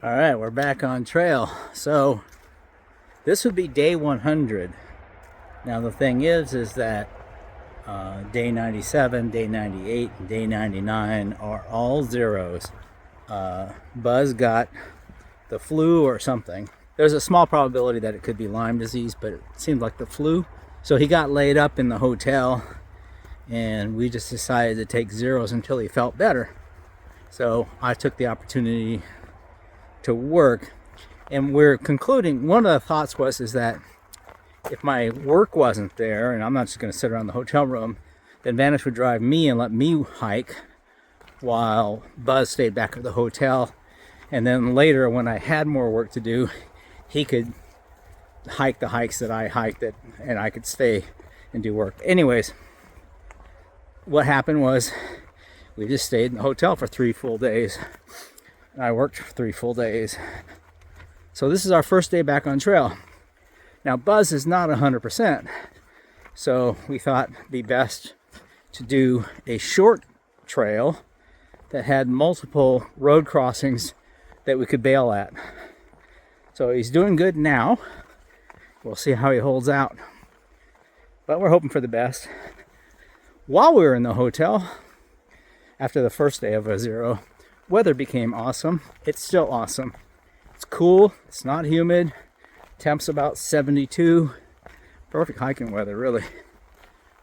All right, we're back on trail. So this would be day 100. Now the thing is that day 97, day 98, and day 99 are all zeros. Buzz got the flu or something. There's a small probability that it could be Lyme disease, but it seemed like the flu. So he got laid up in the hotel, and we just decided to take zeros until he felt better. So I took the opportunity to work, and we're concluding, one of the thoughts is that if my work wasn't there and I'm not just going to sit around the hotel room, then Vanish would drive me and let me hike while Buzz stayed back at the hotel, and then later when I had more work to do, he could hike the hikes that I hiked and I could stay and do work. Anyways, what happened was we just stayed in the hotel for 3 full days. I worked for 3 full days. So this is our first day back on trail. Now Buzz is not 100%, so we thought it'd be best to do a short trail that had multiple road crossings that we could bail at. So he's doing good now. We'll see how he holds out, but we're hoping for the best. While we were in the hotel, after the first day of a zero, weather became awesome. It's still awesome. It's cool. It's not humid. Temps about 72. Perfect hiking weather, really.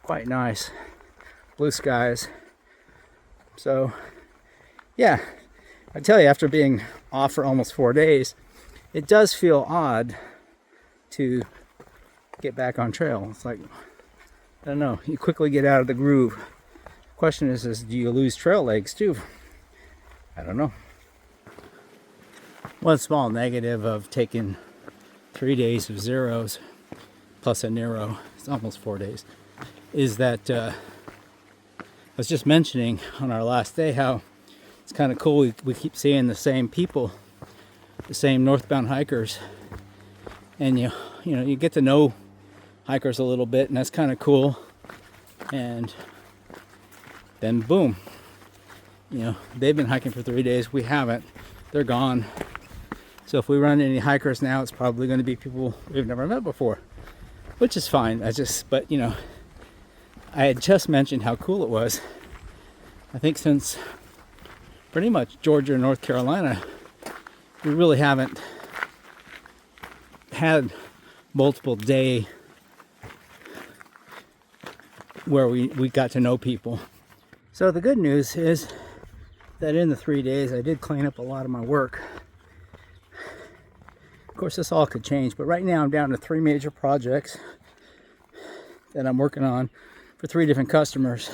Quite nice. Blue skies. So, yeah. I tell you, after being off for almost 4 days, it does feel odd to get back on trail. It's like, I don't know, you quickly get out of the groove. Question is do you lose trail legs too? I don't know. One small negative of taking 3 days of zeros plus a Nero, it's almost 4 days, is that I was just mentioning on our last day how it's kind of cool. We keep seeing the same people, the same northbound hikers, and you know you get to know hikers a little bit, and that's kind of cool. And then boom, they've been hiking for 3 days. We haven't. They're gone. So if we run into any hikers now, it's probably going to be people we've never met before, which is fine. But I had just mentioned how cool it was. I think since pretty much Georgia and North Carolina, we really haven't had multiple day where we got to know people. So the good news is that in the 3 days I did clean up a lot of my work. Of course, this all could change, but right now I'm down to 3 major projects that I'm working on for 3 different customers.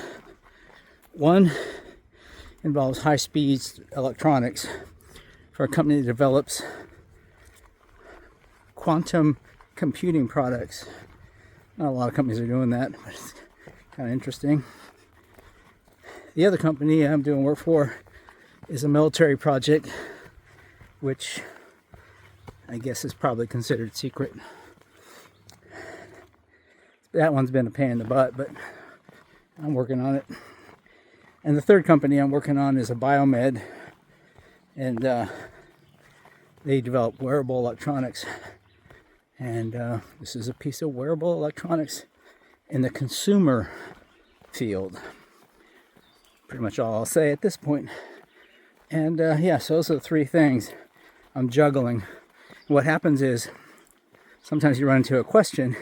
One involves high-speed electronics for a company that develops quantum computing products. Not a lot of companies are doing that, but it's kind of interesting. The other company I'm doing work for is a military project, which I guess is probably considered secret. That one's been a pain in the butt, but I'm working on it. And the third company I'm working on is a biomed, and they develop wearable electronics. And this is a piece of wearable electronics in the consumer field. Pretty much all I'll say at this point. And yeah, so those are the 3 things I'm juggling. What happens is sometimes you run into a question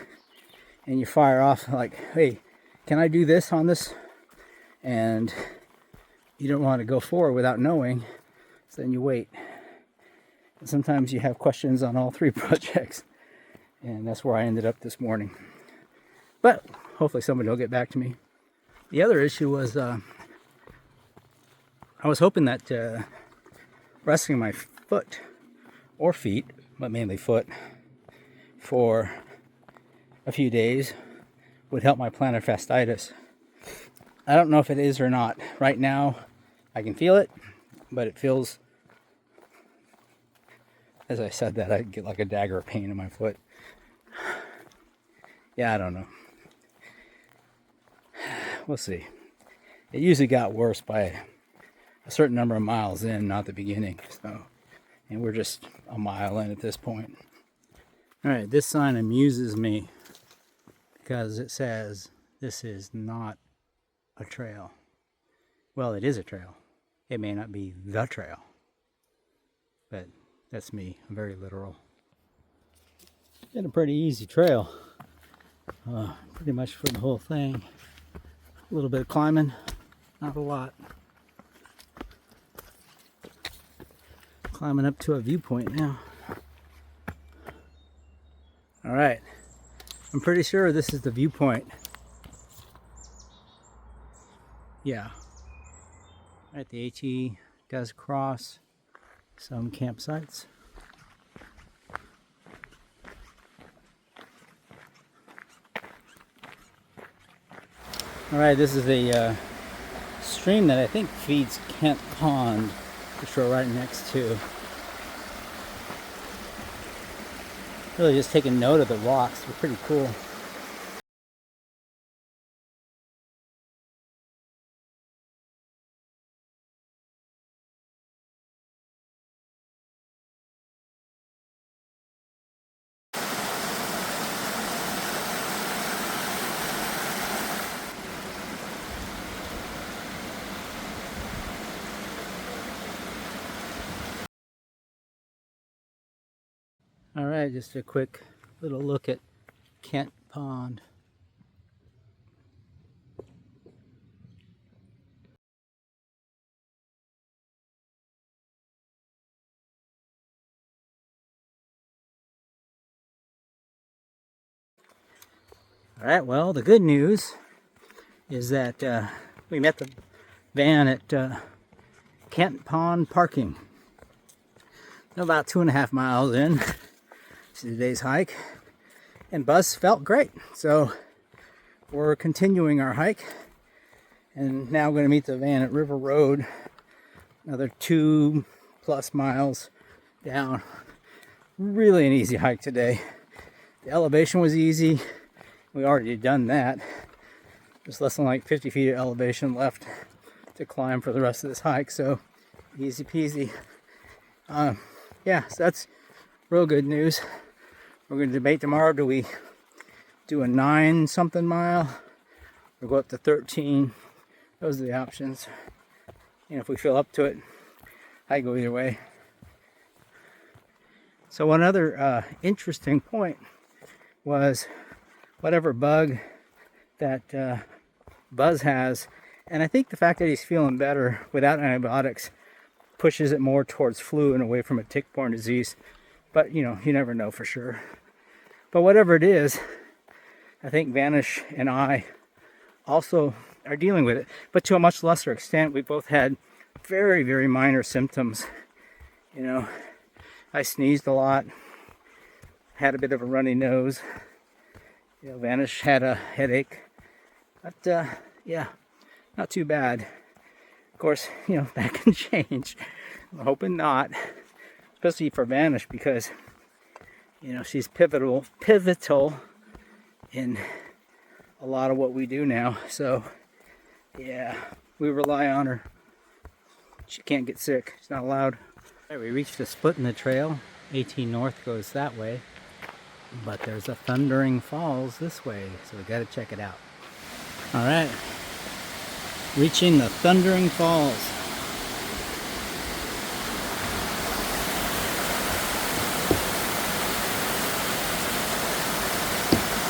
and you fire off like, hey, can I do this on this? And you don't want to go forward without knowing, so then you wait. And sometimes you have questions on all 3 projects, and that's where I ended up this morning. But hopefully somebody will get back to me. The other issue was I was hoping that resting my foot or feet, but mainly foot, for a few days would help my plantar fasciitis. I don't know if it is or not. Right now, I can feel it, but it feels, as I said that, I get like a dagger of pain in my foot. Yeah, I don't know. We'll see. It usually got worse by a certain number of miles in, not the beginning. So and we're just a mile in at this point. All right, this sign amuses me because it says this is not a trail. Well, it is a trail. It may not be the trail, but that's me. I'm very literal. Been a pretty easy trail, pretty much for the whole thing. A little bit of climbing, not a lot. Climbing up to a viewpoint now. All right, I'm pretty sure this is the viewpoint. Yeah. All right, the AT does cross some campsites. All right, this is a stream that I think feeds Kent Pond, which we're right next to. Really just taking note of the rocks. They're pretty cool. All right, just a quick little look at Kent Pond. All right, well, the good news is that we met the van at Kent Pond parking. About 2.5 miles in to today's hike, and bus felt great. So we're continuing our hike, and now we're going to meet the van at River Road, another 2+ miles down. Really an easy hike today. The elevation was easy. We already done that. There's less than like 50 feet of elevation left to climb for the rest of this hike, so easy peasy. Yeah, so that's real good news. We're going to debate tomorrow. Do we do a 9-something mile or go up to 13? Those are the options. And if we feel up to it, I go either way. So one other interesting point was whatever bug that Buzz has, and I think the fact that he's feeling better without antibiotics pushes it more towards flu and away from a tick-borne disease. But, you know, you never know for sure. But whatever it is, I think Vanish and I also are dealing with it. But to a much lesser extent. We both had very, very minor symptoms. You know, I sneezed a lot, had a bit of a runny nose. You know, Vanish had a headache. But, yeah, not too bad. Of course, you know, that can change. I'm hoping not, especially for Vanish, because, you know, she's pivotal in a lot of what we do now. So, yeah, we rely on her. She can't get sick. She's not allowed. All right, we reached a split in the trail. 18 North goes that way, but there's a Thundering Falls this way, so we got to check it out. All right. Reaching the Thundering Falls.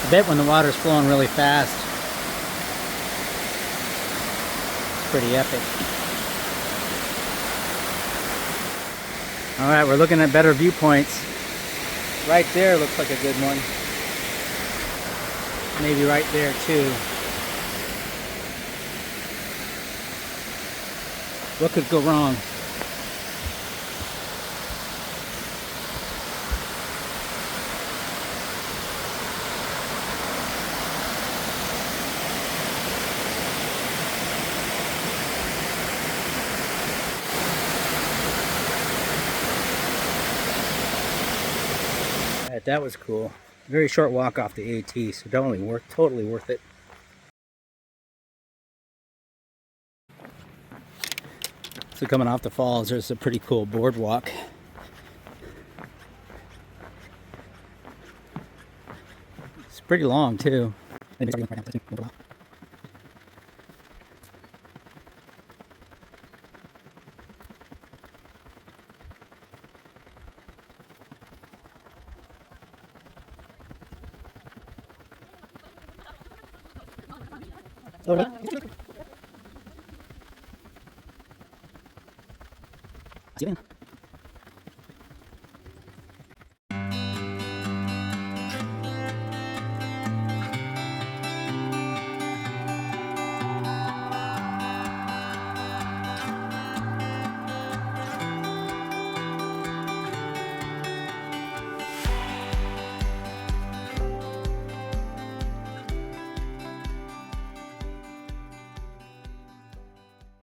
I bet when the water's flowing really fast, it's pretty epic. All right, we're looking at better viewpoints. Right there looks like a good one. Maybe right there too. What could go wrong? Right, that was cool. Very short walk off the AT, so totally worth it. So coming off the falls, there's a pretty cool boardwalk Pretty long too. See you then.